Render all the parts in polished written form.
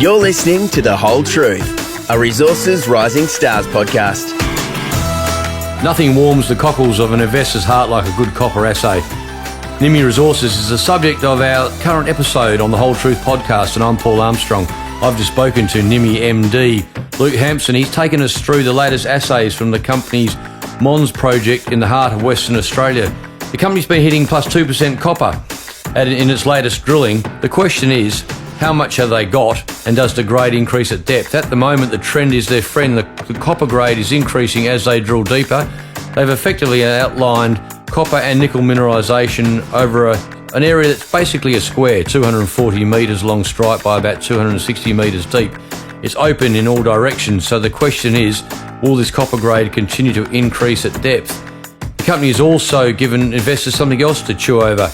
You're listening to The Whole Truth, a Resources Rising Stars podcast. Nothing warms the cockles of an investor's heart like a good copper assay. Nimy Resources is the subject of our current episode on The Whole Truth podcast, and I'm Paul Armstrong. I've just spoken to Nimy MD, Luke Hampson. He's taken us through the latest assays from the company's Mons Project in the heart of Western Australia. The company's been hitting plus 2% copper in its latest drilling. The question is, how much have they got, and does the grade increase at depth? At the moment, the trend is their friend. The copper grade is increasing as they drill deeper. They've effectively outlined copper and nickel mineralisation over an area that's basically a square, 240 metres long strike by about 260 metres deep. It's open in all directions, so the question is, will this copper grade continue to increase at depth? The company has also given investors something else to chew over.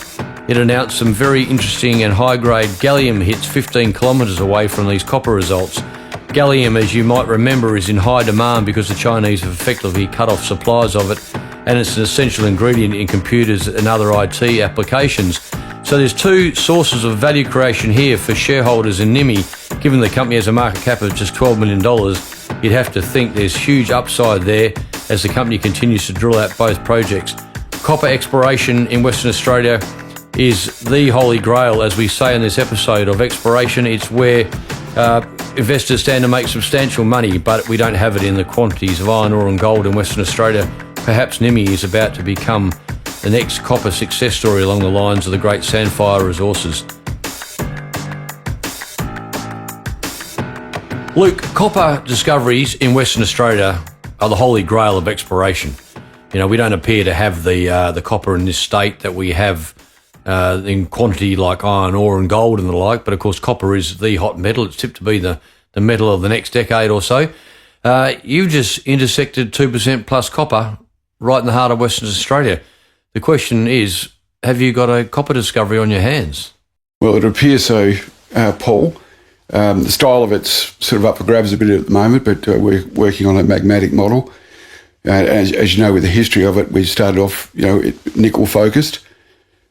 It announced some very interesting and high-grade gallium hits 15 kilometres away from these copper results. Gallium, as you might remember, is in high demand because the Chinese have effectively cut off supplies of it, and it's an essential ingredient in computers and other IT applications. So there's two sources of value creation here for shareholders in Nimy. Given the company has a market cap of just $12 million, you'd have to think there's huge upside there as the company continues to drill out both projects. Copper exploration in Western Australia is the holy grail, as we say in this episode of exploration. It's where investors stand to make substantial money, but we don't have it in the quantities of iron ore and gold in Western Australia. Perhaps Nimy is about to become the next copper success story along the lines of the great Sandfire Resources. Luke, copper discoveries in Western Australia are the holy grail of exploration. You know, we don't appear to have the copper in this state that we have in quantity like iron ore and gold and the like, but of course copper is the hot metal. It's tipped to be the metal of the next decade or so. You've just intersected 2% plus copper right in the heart of Western Australia. The question is, have you got a copper discovery on your hands? Well, it appears so, Paul. The style of it's sort of up for grabs a bit at the moment, but we're working on a magmatic model. As you know, with the history of it, we started off, nickel focused.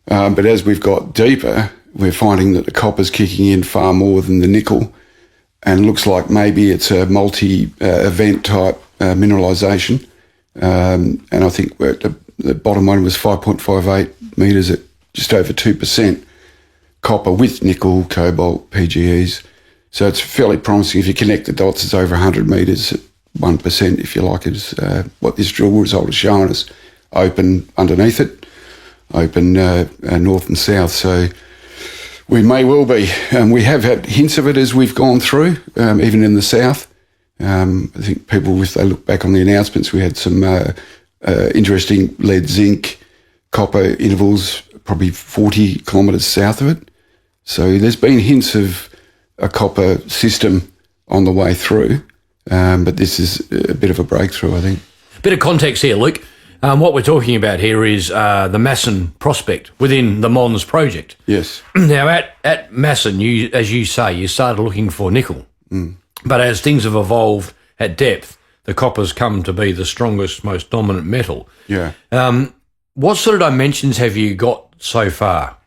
But as we've got deeper, we're finding that the copper's kicking in far more than the nickel, and it looks like maybe it's a multi-event type mineralisation. And I think the bottom one was 5.58 metres at just over 2% copper with nickel, cobalt, PGEs. So it's fairly promising. If you connect the dots, it's over 100 metres at 1%, if you like, is what this drill result has shown us. Open underneath it, open north and south. So we may well be. We have had hints of it as we've gone through, even in the south. I think people, if they look back on the announcements, we had some interesting lead zinc copper intervals, probably 40 kilometres south of it. So there's been hints of a copper system on the way through, but this is a bit of a breakthrough, I think. Bit of context here, Luke. What we're talking about here is the Masson prospect within the Mons Project. Yes. Now, at Masson, as you say, you started looking for nickel. But as things have evolved at depth, the copper's come to be the strongest, most dominant metal. Yeah. What sort of dimensions have you got so far?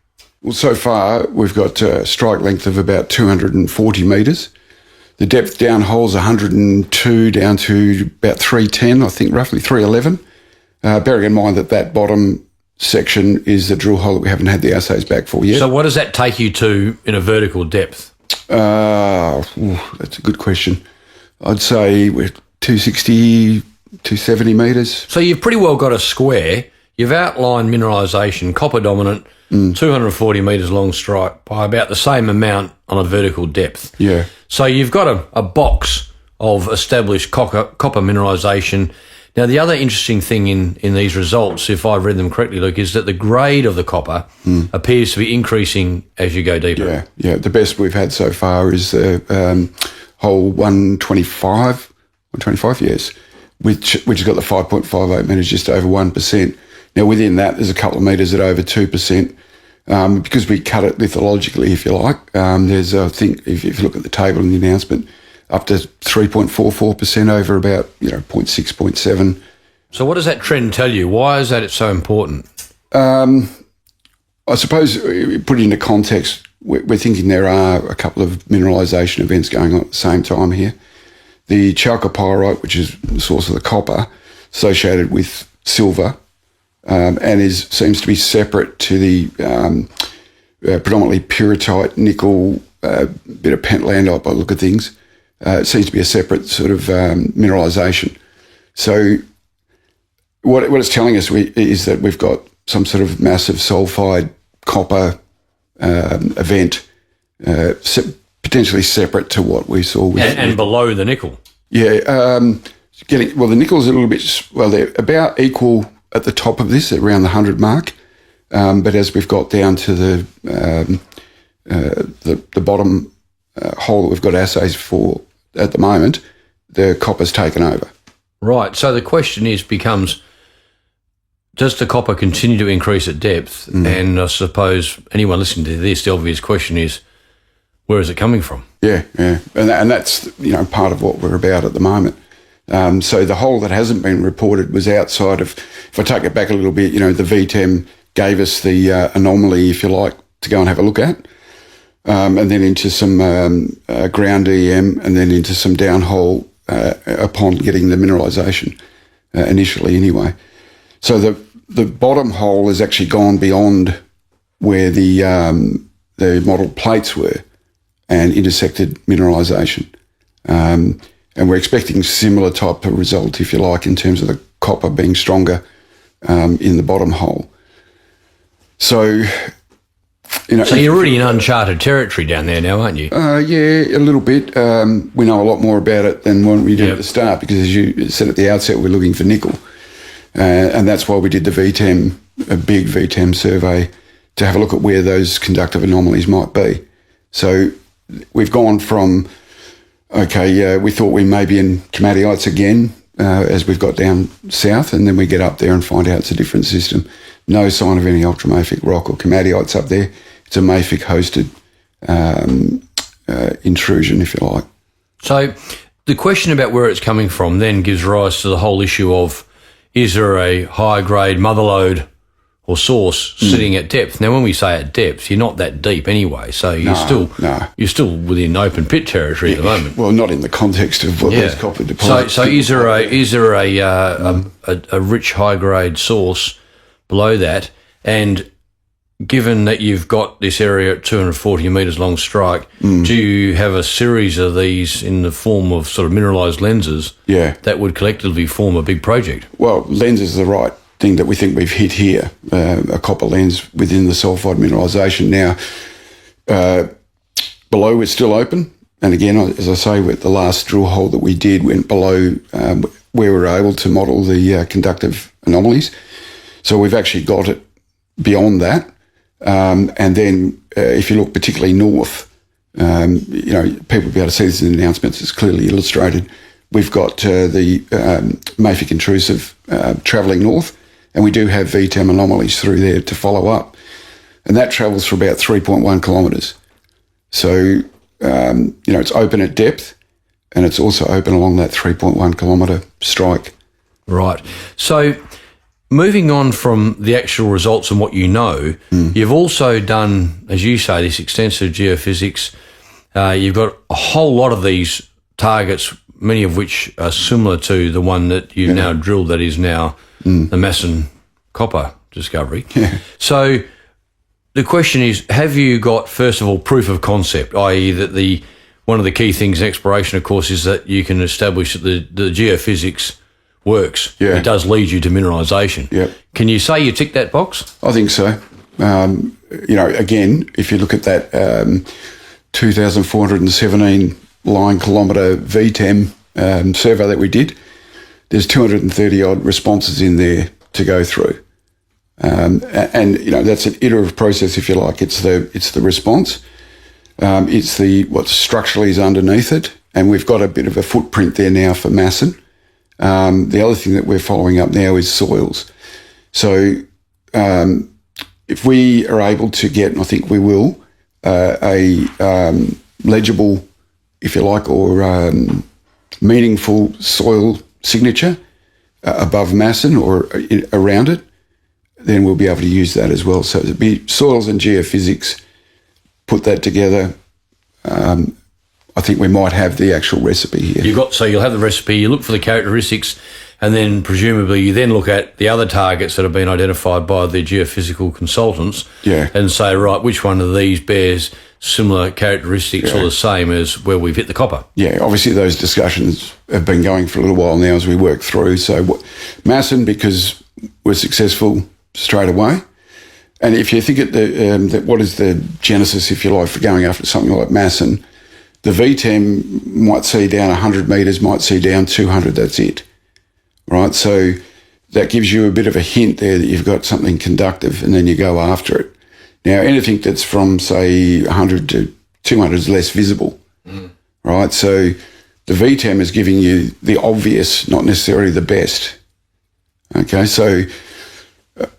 Well, so far, we've got a strike length of about 240 metres. The depth down hole's 102 down to about 310, I think roughly 311. Bearing in mind that bottom section is the drill hole that we haven't had the assays back for yet. So what does that take you to in a vertical depth? That's a good question. I'd say we're 260, 270 metres. So you've pretty well got a square. You've outlined mineralisation, copper dominant, 240 metres long strike by about the same amount on a vertical depth. Yeah. So you've got a box of established copper mineralisation. Now, the other interesting thing in these results, if I've read them correctly, Luke, is that the grade of the copper appears to be increasing as you go deeper. Yeah. The best we've had so far is hole 125, yes, which has got the 5.58 metres, just over 1%. Now, within that, there's a couple of metres at over 2%. Because we cut it lithologically, if you like, there's, I think, if you look at the table in the announcement, up to 3.44% over about, 0.6, 0.7. So what does that trend tell you? Why is that it's so important? I suppose, put it into context, we're thinking there are a couple of mineralisation events going on at the same time here. The chalcopyrite, which is the source of the copper, associated with silver, and seems to be separate to the predominantly pyrrhotite, nickel, bit of pentlandite by the look of things. It seems to be a separate sort of mineralisation. So what it's telling us is that we've got some sort of massive sulfide copper event, potentially separate to what we saw with... And below the nickel. Yeah. The nickel's a little bit... Well, they're about equal at the top of this, around the 100 mark. But as we've got down to the bottom hole that we've got assays for at the moment, the copper's taken over. Right. So the question becomes, does the copper continue to increase at depth? And I suppose anyone listening to this, the obvious question is, where is it coming from? Yeah. And that's, part of what we're about at the moment. So the hole that hasn't been reported was outside of, if I take it back a little bit, the VTEM gave us the anomaly, if you like, to go and have a look at. And then into some ground EM, and then into some downhole upon getting the mineralisation initially anyway. So the bottom hole has actually gone beyond where the model plates were and intersected mineralisation. And we're expecting similar type of result, if you like, in terms of the copper being stronger in the bottom hole. So... So you're already in uncharted territory down there now, aren't you? Yeah, a little bit. We know a lot more about it than when we did at the start, because as you said at the outset, we're looking for nickel. And that's why we did the VTEM, a big VTEM survey, to have a look at where those conductive anomalies might be. So we've gone from, we thought we may be in komatiites again, as we've got down south, and then we get up there and find out it's a different system. No sign of any ultramafic rock or komatiites up there. It's a mafic-hosted intrusion, if you like. So the question about where it's coming from then gives rise to the whole issue of, is there a high-grade mother lode or source sitting at depth? Now, when we say at depth, you're not that deep anyway, so you're still within open pit territory at the moment. Well, not in the context of what those copper deposits. So is there a rich high-grade source below that? And given that you've got this area at 240 metres long strike, do you have a series of these in the form of sort of mineralised lenses that would collectively form a big project? Well, lens is the right thing that we think we've hit here, a copper lens within the sulfide mineralisation. Now, below it's still open. And again, as I say, with the last drill hole that we did went below where we were able to model the conductive anomalies. So we've actually got it beyond that. And then if you look particularly north, people will be able to see this in the announcements, it's clearly illustrated. We've got the mafic intrusive travelling north, and we do have VTEM anomalies through there to follow up. And that travels for about 3.1 kilometres. So, it's open at depth, and it's also open along that 3.1 kilometre strike. Right. So, moving on from the actual results and what you know, you've also done, as you say, this extensive geophysics. You've got a whole lot of these targets, many of which are similar to the one that you've now drilled, that is now the Masson copper discovery. Yeah. So the question is, have you got, first of all, proof of concept, i.e. that one of the key things in exploration, of course, is that you can establish that the geophysics works. Yeah. It does lead you to mineralisation. Yep. Can you say you tick that box? I think so. Again, if you look at that 2,417 line kilometre VTEM survey that we did, there's 230 odd responses in there to go through. And that's an iterative process, if you like. It's the response. It's what structurally is underneath it. And we've got a bit of a footprint there now for Masson. The other thing that we're following up now is soils. So if we are able to get, and I think we will, a legible, if you like, or meaningful soil signature above Masson or around it, then we'll be able to use that as well. So it'd be soils and geophysics put that together, I think we might have the actual recipe here. You'll have the recipe, you look for the characteristics, and then presumably you then look at the other targets that have been identified by the geophysical consultants and say, right, which one of these bears similar characteristics or the same as where we've hit the copper? Yeah, obviously those discussions have been going for a little while now as we work through. So Masson, because we're successful straight away. And if you think at what is the genesis, if you like, for going after something like Masson, the VTEM might see down 100 metres, might see down 200, that's it, right? So that gives you a bit of a hint there that you've got something conductive, and then you go after it. Now, anything that's from, say, 100 to 200 is less visible, right? So the VTEM is giving you the obvious, not necessarily the best. Okay, so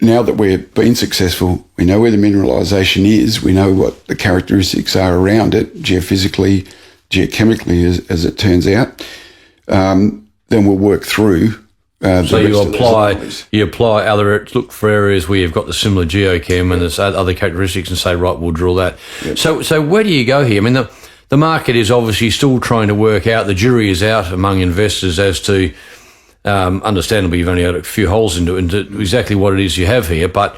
now that we've been successful, we know where the mineralisation is, we know what the characteristics are around it, geophysically, geochemically, as it turns out, then we'll work through. So you apply other, look for areas where you've got the similar geochem and there's other characteristics and say, right, we'll drill that. Yep. So where do you go here? I mean, the market is obviously still trying to work out, the jury is out among investors as to, understandably, you've only got a few holes into exactly what it is you have here, but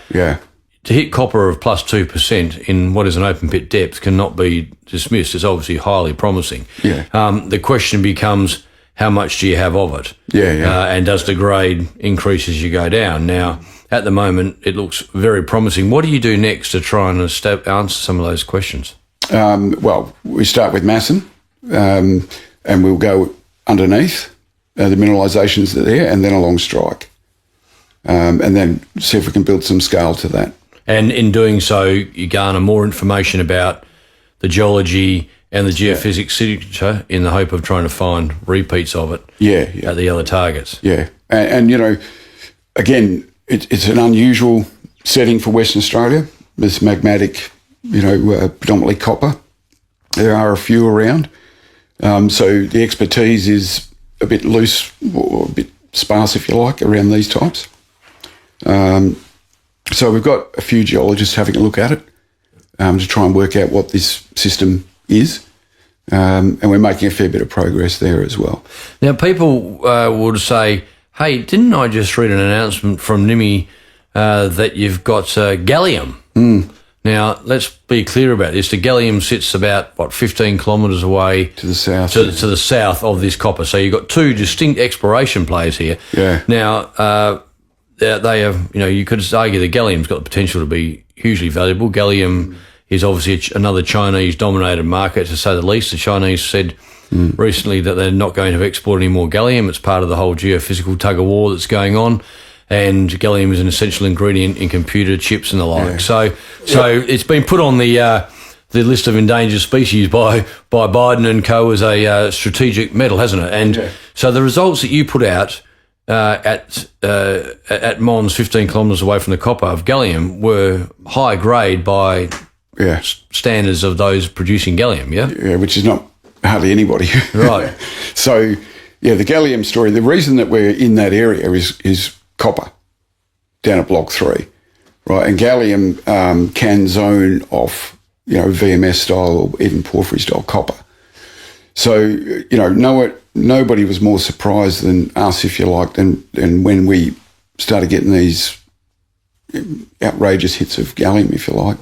to hit copper of plus 2% in what is an open pit depth cannot be dismissed. It's obviously highly promising. The question becomes, how much do you have of it? And does the grade increase as you go down? Now, at the moment, it looks very promising. What do you do next to try and answer some of those questions? Well, we start with Masson, and we'll go underneath. The mineralisations that are there, and then along strike, and then see if we can build some scale to that. And in doing so, you garner more information about the geology and the geophysics signature in the hope of trying to find repeats of it at the other targets. And you know, again, it's an unusual setting for Western Australia. This magmatic, predominantly copper. There are a few around. So the expertise is a bit loose or a bit sparse, if you like, around these types. So we've got a few geologists having a look at it to try and work out what this system is. And we're making a fair bit of progress there as well. Now, people would say, hey, didn't I just read an announcement from Nimy that you've got gallium? Now, let's be clear about this. The gallium sits about, 15 kilometres away to the south. To the south of this copper. So you've got two distinct exploration plays here. Now, they have, you could argue the gallium's got the potential to be hugely valuable. Gallium is obviously another Chinese-dominated market, to say the least. The Chinese said recently that they're not going to export any more gallium. It's part of the whole geophysical tug-of-war that's going on. And gallium is an essential ingredient in computer chips and the like. So it's been put on the list of endangered species by Biden and co as a strategic metal, hasn't it? And so the results that you put out at Mons, 15 kilometres away from the copper, of gallium were high grade by standards of those producing gallium, which is not hardly anybody. Right. So, the gallium story, the reason that we're in that area is copper down at Block 3, right? And gallium can zone off, VMS style or even porphyry style copper. So, nobody was more surprised than us, if you like, than when we started getting these outrageous hits of gallium, if you like.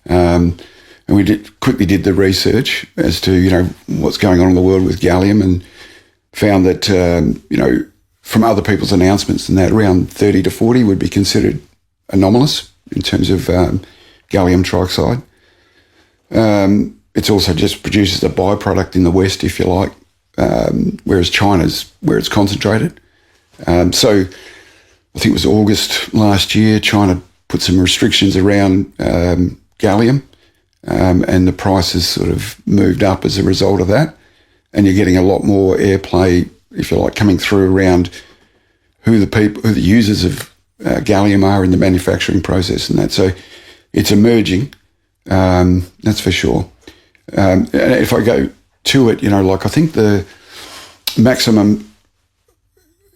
And we quickly did the research as to, what's going on in the world with gallium, and found that, from other people's announcements and that, around 30 to 40 would be considered anomalous in terms of gallium trioxide. It's also just produces a byproduct in the West, if you like, whereas China's where it's concentrated. So I think it was August last year, China put some restrictions around gallium, and the price has sort of moved up as a result of that. And you're getting a lot more airplay, if you like, coming through around who the users of gallium are in the manufacturing process and that. So it's emerging, that's for sure. And if I go to it, I think the maximum,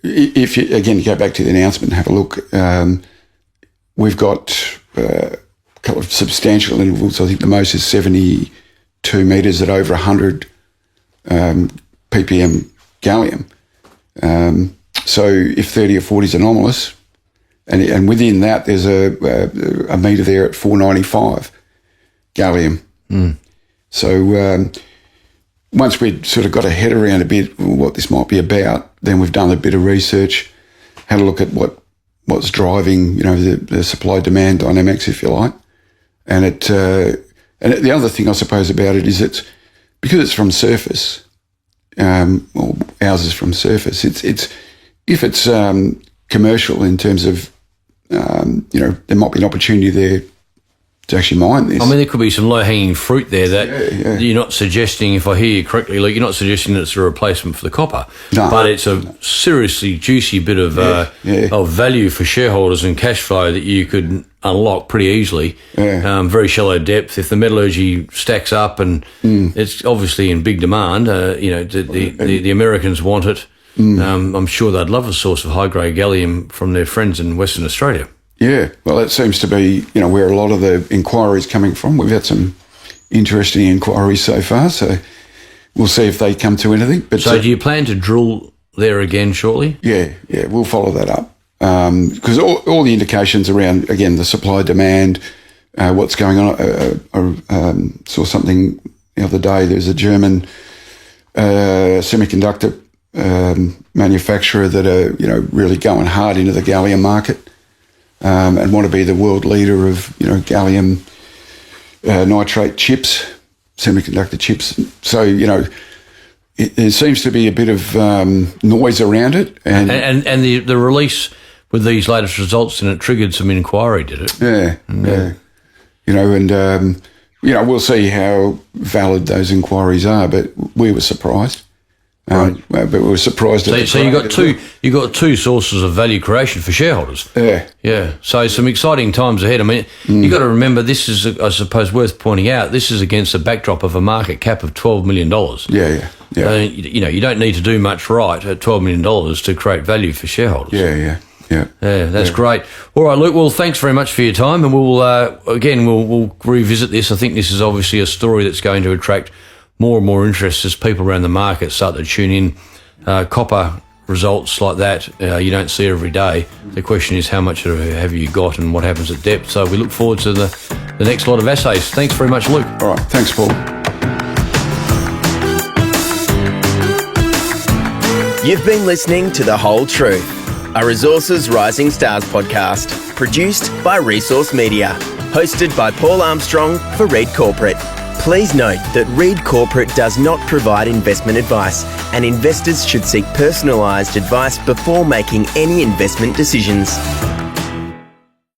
if you, again, go back to the announcement and have a look, we've got a couple of substantial intervals. I think the most is 72 metres at over 100 ppm gallium. So if 30 or 40 is anomalous, and within that there's a metre there at 495 gallium. So once we'd sort of got a head around a bit what this might be about, then we've done a bit of research, had a look at what's driving, the supply-demand dynamics, if you like. And the other thing I suppose about it is because it's from surface, well, ours is from surface, it's if it's commercial in terms of, there might be an opportunity there to actually mine this. I mean, there could be some low-hanging fruit there that you're not suggesting, if I hear you correctly, Luke, you're not suggesting that it's a replacement for the copper, but it's a seriously juicy bit of value for shareholders and cash flow that you could unlock pretty easily. Very shallow depth. If the metallurgy stacks up, and it's obviously in big demand, the Americans want it. I'm sure they'd love a source of high-grade gallium from their friends in Western Australia. Yeah, well, that seems to be, where a lot of the inquiries coming from. We've had some interesting inquiries so far, so we'll see if they come to anything. But so do you plan to drill there again shortly? Yeah, we'll follow that up. Because all the indications around, again, the supply-demand, what's going on. I saw something the other day. There's a German semiconductor manufacturer that are, really going hard into the gallium market. And want to be the world leader of, gallium nitrate chips, semiconductor chips. So, there seems to be a bit of noise around it. And the release with these latest results, and it triggered some inquiry, did it? Yeah. We'll see how valid those inquiries are, but we were surprised. Right. But we were surprised. So you got two sources of value creation for shareholders. Yeah. So some exciting times ahead. I mean, you got to remember, this is, I suppose, worth pointing out. This is against a backdrop of a market cap of $12 million. Yeah. You don't need to do much right at $12 million to create value for shareholders. Yeah. That's great. All right, Luke. Well, thanks very much for your time, and we'll revisit this. I think this is obviously a story that's going to attract more and more interest as people around the market start to tune in. Copper results like that, you don't see every day. The question is, how much have you got and what happens at depth? So we look forward to the next lot of assays. Thanks very much, Luke. All right. Thanks, Paul. You've been listening to The Whole Truth, a Resources Rising Stars podcast, produced by Resource Media, hosted by Paul Armstrong for Reed Corporate. Please note that Reed Corporate does not provide investment advice, and investors should seek personalised advice before making any investment decisions.